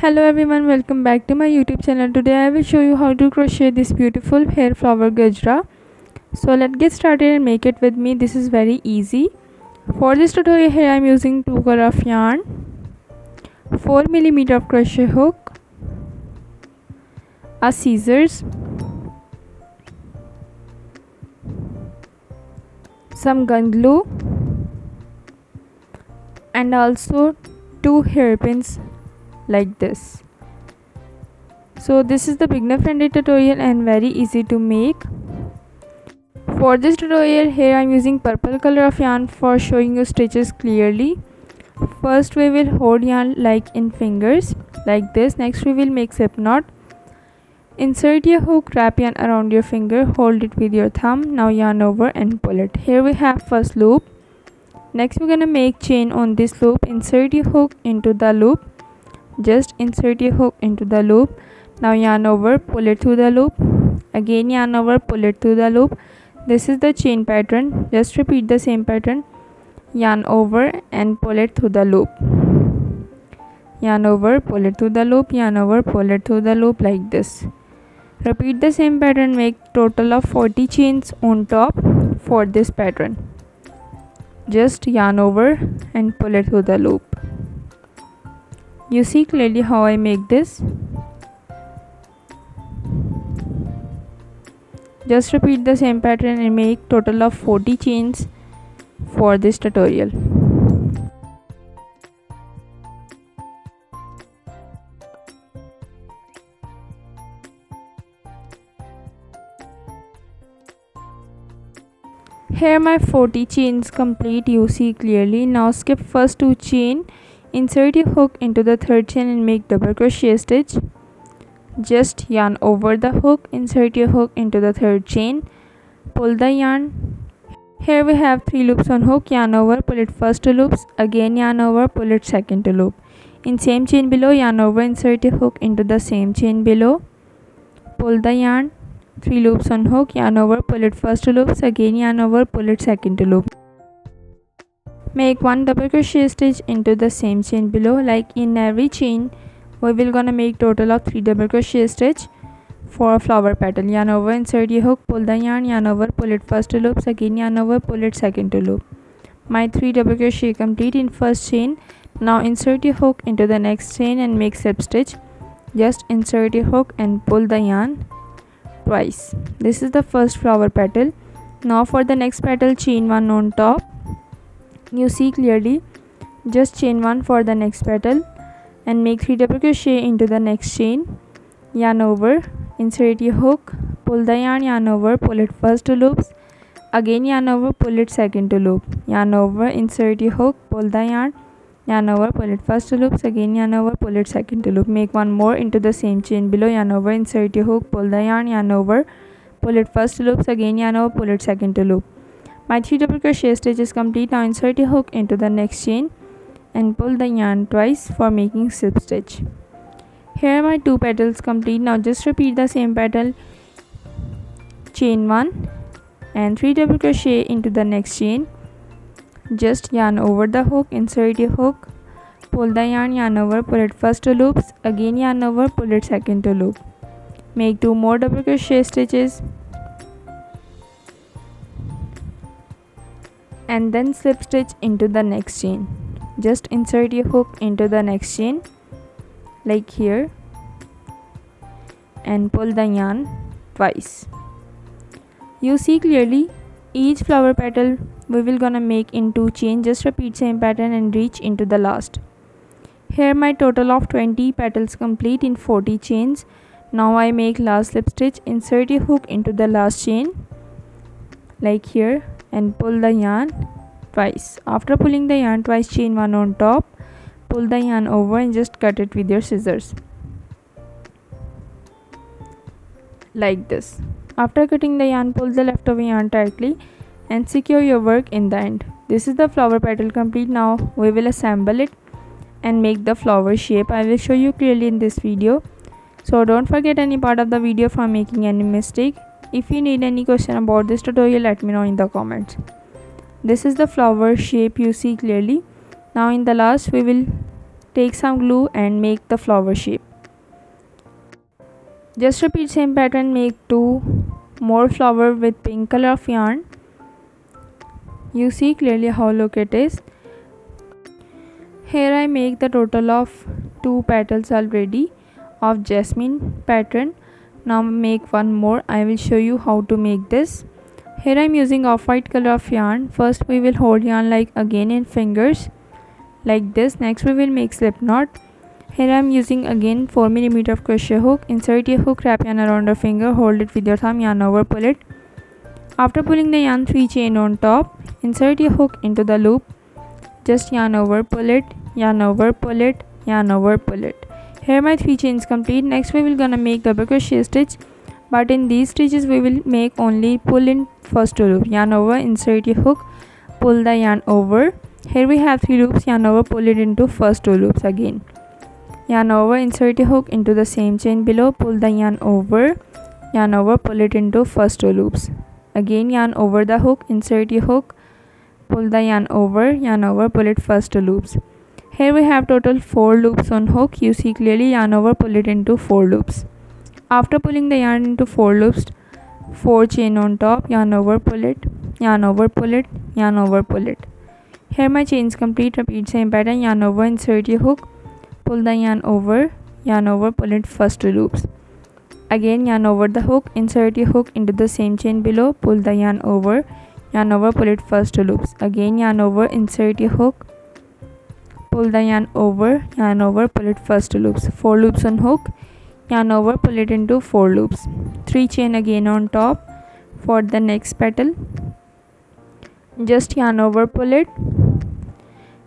Hello everyone, welcome back to my YouTube channel. Today I will show you how to crochet this beautiful hair flower gajra. So let's get started and make it with me. This is very easy. For this tutorial here I am using 2 color of yarn, 4mm of crochet hook, a scissors, some gun glue and also 2 hairpins like this. So this is the beginner friendly tutorial and very easy to make. For this tutorial here I am using purple color of yarn for showing you stitches clearly. First we will hold yarn like in fingers like this. Next we will make slip knot. Insert your hook, wrap yarn around your finger, hold it with your thumb. Now yarn over and pull it. Here we have first loop. Next we're gonna make chain on this loop. Insert your hook into the loop. Just insert your hook into the loop. Now yarn over, pull it through the loop. Again yarn over, pull it through the loop. This is the chain pattern. Just repeat the same pattern. Yarn over and pull it through the loop. Yarn over, pull it through the loop. Yarn over, pull it through the loop like this. Repeat the same pattern. Make total of 40 chains on top for this pattern. Just yarn over and pull it through the loop. You see clearly how I make this. Just repeat the same pattern and make total of 40 chains for this tutorial. Here my 40 chains complete, you see clearly. Now skip first 2 chain. Insert your hook into the third chain and make double crochet stitch. Just yarn over the hook, insert your hook into the third chain, pull the yarn. Here we have 3 loops on hook. Yarn over, pull it first 2 loops, again yarn over, pull it second 2 loop. In same chain below, yarn over, insert your hook into the same chain below, pull the yarn. 3 loops on hook, yarn over, pull it first 2 loops, again yarn over, pull it second 2 loop. Make 1 double crochet stitch into the same chain below. Like in every chain we will gonna make total of 3 double crochet stitch for a flower petal. Yarn over, insert your hook, pull the yarn over, pull it first 2 loops, again yarn over, pull it second 2 loop. My 3 double crochet complete in first chain. Now insert your hook into the next chain and make slip stitch. Just insert your hook and pull the yarn twice. This is the first flower petal. Now for the next petal, chain 1 on top. You see clearly. Just chain 1 for the next petal and make 3 double crochet into the next chain. Yarn over, insert your hook, pull the yarn over, pull it first 2 loops, again yarn over, pull it second 2 loop. Yarn over, insert your hook, pull the yarn over, pull it first 2 loops, again yarn over, pull it second 2 loop. Make 1 more into the same chain below. Yarn over, insert your hook, pull the yarn over, pull it first 2 loops, again yarn over, pull it second 2 loop. My 3 double crochet stitch is complete. Now insert your hook into the next chain and pull the yarn twice for making slip stitch. Here my 2 petals complete. Now just repeat the same pattern. Chain 1 and 3 double crochet into the next chain. Just yarn over the hook, insert your hook, pull the yarn over, pull it first 2 loops, again yarn over, pull it second 2 loop. Make 2 more double crochet stitches and then slip stitch into the next chain. Just insert your hook into the next chain like here and pull the yarn twice. You see clearly each flower petal we will gonna make in 2 chains. Just repeat same pattern and reach into the last. Here my total of 20 petals complete in 40 chains. Now I make last slip stitch. Insert your hook into the last chain like here and pull the yarn twice. After pulling the yarn twice, chain 1 on top, pull the yarn over and just cut it with your scissors like this. After cutting the yarn, pull the leftover yarn tightly and secure your work in the end. This is the flower petal complete. Now we will assemble it and make the flower shape. I will show you clearly in this video, so don't forget any part of the video for making any mistake. If you need any question about this tutorial, let me know in the comments. This is the flower shape, you see clearly. Now in the last we will take some glue and make the flower shape. Just repeat same pattern, make 2 more flower with pink color of yarn. You see clearly how look it is. Here I make the total of 2 petals already of Jasmine pattern. Now make one more. I will show you how to make this. Here I am using off-white color of yarn. First we will hold yarn like again in fingers like this. Next we will make slip knot. Here I am using again 4mm of crochet hook. Insert a hook, wrap yarn around your finger, hold it with your thumb, yarn over, pull it. After pulling the yarn, 3 chain on top. Insert a hook into the loop. Just yarn over, pull it, yarn over, pull it, yarn over, pull it. Here my 3 chains complete. Next we will gonna make double crochet stitch, but in these stitches we will make only pull in first 2 loop. Yarn over, insert a hook, pull the yarn over. Here we have 3 loops, yarn over, pull it into first 2 loops again. Yarn over, insert a hook into the same chain below, pull the yarn over, pull it into first 2 loops. Again yarn over the hook, insert a hook, pull the yarn over, pull it first 2 loops. Here we have total 4 loops on hook. You see clearly, yarn over, pull it into 4 loops. After pulling the yarn into 4 loops, 4 chain on top, yarn over, pull it, yarn over, pull it, yarn over, pull it. Here my chains complete. Repeat same pattern, yarn over, insert a hook, pull the yarn over, pull it first 2 loops. Again yarn over the hook, insert a hook into the same chain below, pull the yarn over, pull it first 2 loops. Again yarn over, insert a hook, pull the yarn over, pull it first 2 loops. 4 loops on hook, yarn over, pull it into 4 loops. 3 chain again on top for the next petal. Just yarn over, pull it,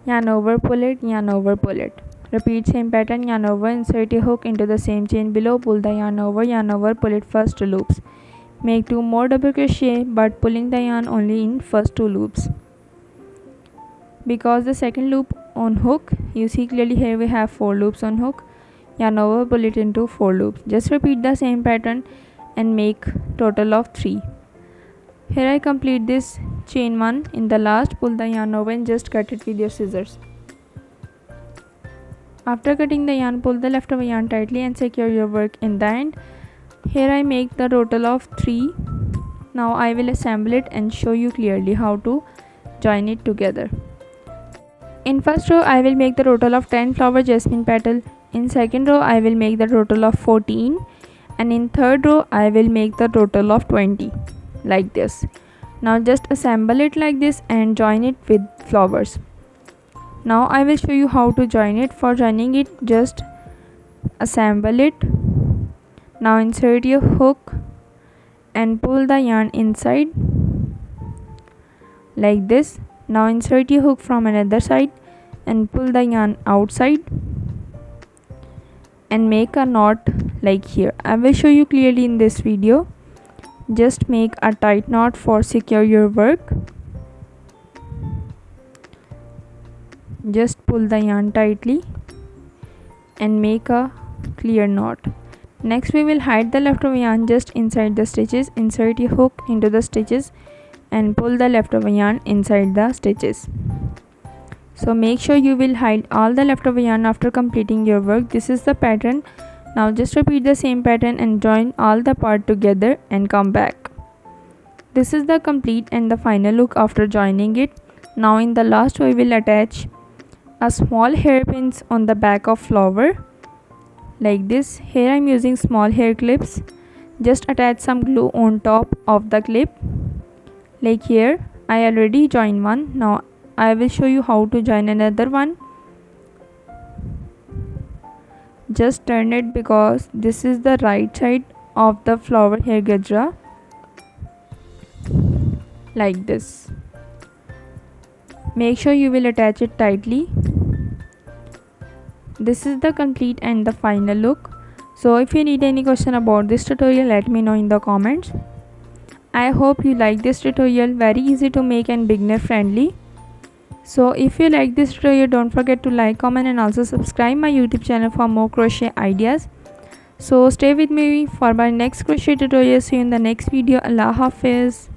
yarn over, pull it, yarn over, pull it. Repeat same pattern, yarn over, insert a hook into the same chain below, pull the yarn over, pull it first 2 loops. Make 2 more double crochet, but pulling the yarn only in first 2 loops. Because the second loop on hook, you see clearly here we have 4 loops on hook, yarn over, pull it into 4 loops. Just repeat the same pattern and make total of 3. Here I complete this chain 1. In the last, pull the yarn over and just cut it with your scissors. After cutting the yarn, pull the leftover yarn tightly and secure your work in the end. Here I make the total of 3. Now I will assemble it and show you clearly how to join it together. In first row I will make the total of 10 flower jasmine petal. In second row I will make the total of 14, and in third row I will make the total of 20, like this. Now just assemble it like this and join it with flowers. Now I will show you how to join it. For joining it, just assemble it. Now insert your hook and pull the yarn inside like this. Now insert your hook from another side and pull the yarn outside and make a knot like here. I will show you clearly in this video. Just make a tight knot for secure your work. Just pull the yarn tightly and make a clear knot. Next we will hide the leftover yarn just inside the stitches. Insert your hook into the stitches and pull the leftover yarn inside the stitches. So make sure you will hide all the leftover yarn after completing your work. This is the pattern. Now just repeat the same pattern and join all the part together and come back. This is the complete and the final look after joining it. Now in the last we will attach a small hairpins on the back of flower like this. Here I am using small hair clips. Just attach some glue on top of the clip like here. I already joined one. Now I will show you how to join another one. Just turn it because this is the right side of the flower hair gajra like this. Make sure you will attach it tightly. This is the complete and the final look. So if you need any question about this tutorial, let me know in the comments. I hope you like this tutorial. Very easy to make and beginner friendly. So if you like this tutorial, don't forget to like, comment and also subscribe my YouTube channel for more crochet ideas. So stay with me for my next crochet tutorial. See you in the next video. Allah Hafiz.